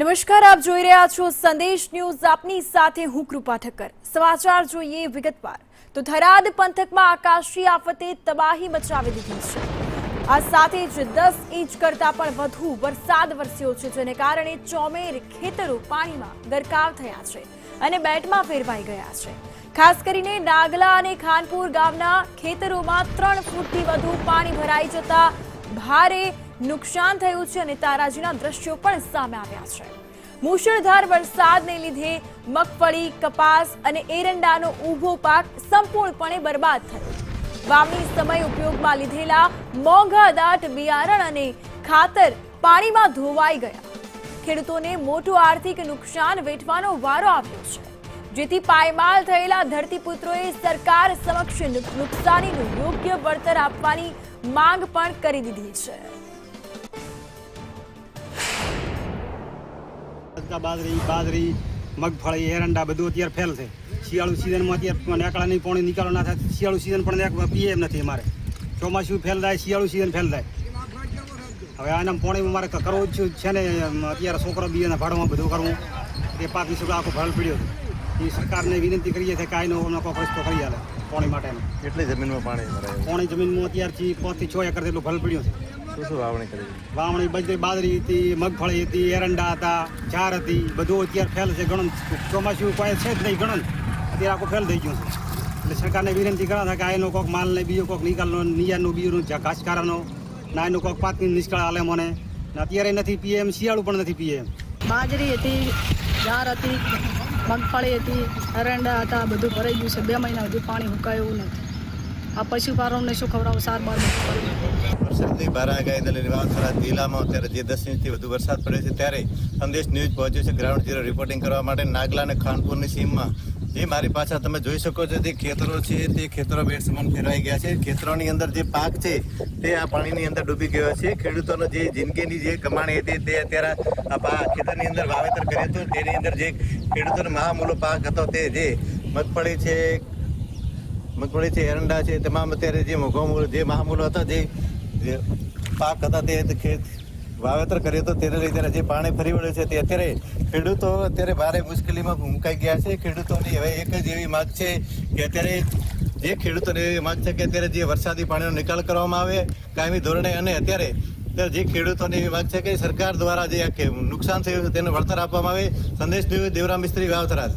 નમસ્કાર, આપ જોઈ રહ્યા છો સંદેશ ન્યૂઝ. આપની સાથે હું કૃપા ઠક્કર. સમાચાર જોઈએ વિગતવાર. તો થરાદ પંથકમાં આકાશી આફતે તબાહી મચાવી દીધી છે. આ સાથે જ 10 ઇંચ કરતા પણ વધુ વરસાદ વરસ્યો છે, જેને કારણે ચોમેર ખેતરો પાણીમાં ગરકાવ થયા છે અને બેટમાં ફેરવાઈ ગયા છે. ખાસ કરીને નાગલા અને ખાનપુર ગામના ખેતરોમાં 3 ફૂટથી વધુ પાણી ભરાઈ જતા ભારે નુકસાન થયું છે અને તારાજીના દ્રશ્યો પણ સામે આવ્યા છે. મુશળધાર વરસાદને લીધે મગફળી, કપાસ અને એરંડાનો ઊભો પાક સંપૂર્ણપણે બરબાદ થયો. વાવણી સમયે ઉપયોગમાં લીધેલા મોંઘા દાટ બિયારણ અને ખાતર પાણીમાં ધોવાઈ ગયા. ખેડૂતોને મોટું આર્થિક નુકસાન વેઠવાનો વારો આવ્યો છે, જેથી પાયમાલ થયેલા ધરતીપુત્રોએ સરકાર સમક્ષ નુકસાનીનું યોગ્ય વળતર આપવાની માંગ પણ કરી દીધી છે. બાજરી, મગફળી, એરંડા બધું અત્યારે ફેલ છે. શિયાળુ સિઝનમાં અત્યારે નેકળાની પાણી નિકાલો ના થાય. શિયાળુ સિઝન પણ પીએ એમ નથી. અમારે ચોમાસું ફેલ થાય, શિયાળુ સિઝન ફેલ થાય. હવે આના પાણી મારે કરવું જ છે ને. અત્યારે છોકરો બીજાના ભાડમાં બધું કરવું, એ પાક વિશે આખો ભરાલ પડ્યો છે. એ સરકારને વિનંતી કરીએ છીએ કે આનો કોઈ રસ્તો કરી આલે પાણી માટેનો. કેટલી જમીનમાં પાણી જમીનમાં અત્યારથી 5 થી 6 એકર જેટલું ભરાલ પડ્યું છે. શું વાવણી કરી? વાવણી બાજરી હતી, મગફળી હતી, એરંડા હતા, ચાર હતી, બધું અત્યારે ફેલ છે. ગણન ચોમાસું કોઈ છે જ નહીં. ગણન અત્યારે આખું ફેલ થઈ ગયું છે. એટલે સરકારને વિનંતી કરવા થાય કે આનો કોઈક માલને બીજો કોઈક નિકાલનો, નિયારનું બીજું ઘાસકારાનો ના એનું કોઈક પાકની નિષ્કાળ આલે મને. અત્યારે નથી પીએમ, શિયાળું પણ નથી પીએમ. બાજરી હતી, જાર હતી, મગફળી હતી, એરંડા હતા, બધું ભરાઈ ગયું છે. 2 મહિના સુધી પાણી હુકાયું નથી. આ પશુપાલનને શું ખવડાવું? સાર બાર વરસાદની બારાગાઈ થરાદ જિલ્લામાં અત્યારે જે 10 ઇંચથી વધુ વરસાદ પડ્યો છે, ત્યારે સંદેશ ન્યૂઝ પહોંચ્યો છે ગ્રાઉન્ડ ઝીરો રિપોર્ટિંગ કરવા માટે નાગલા અને ખાનપુરની સીમમાં. જે મારી પાછળ તમે જોઈ શકો છો તે ખેતરો છે, તે ખેતરો બેટસમાન ફેરવાઈ ગયા છે. ખેતરોની અંદર જે પાક છે તે આ પાણીની અંદર ડૂબી ગયો છે. ખેડૂતોનો જે જિંદગીની જે કમાણી હતી તે અત્યારે આ ખેતરની અંદર વાવેતર કર્યું હતું. તેની અંદર જે ખેડૂતોનો મહામૂલો પાક હતો તે જે મગફળી છે, એરંડા છે, તમામ અત્યારે જે જે મહામૂલો હતા, જે પાક હતા તે વાવેતર કર્યો હતો, તેને લીધે જે પાણી ફરી વળ્યું છે તે અત્યારે ખેડૂતો અત્યારે ભારે મુશ્કેલીમાં મુકાઈ ગયા છે. ખેડૂતોની હવે એક જ એવી માંગ છે કે અત્યારે જે ખેડૂતોની એવી માંગ છે કે અત્યારે જે વરસાદી પાણીનો નિકાલ કરવામાં આવે કાયમી ધોરણે, અને અત્યારે જે ખેડૂતોની એવી માંગ છે કે સરકાર દ્વારા જે નુકસાન થયું છે તેનું વળતર આપવામાં આવે. સંદેશ ન્યૂઝ દેવરામ મિસ્ત્રી, વાવ થરાદ.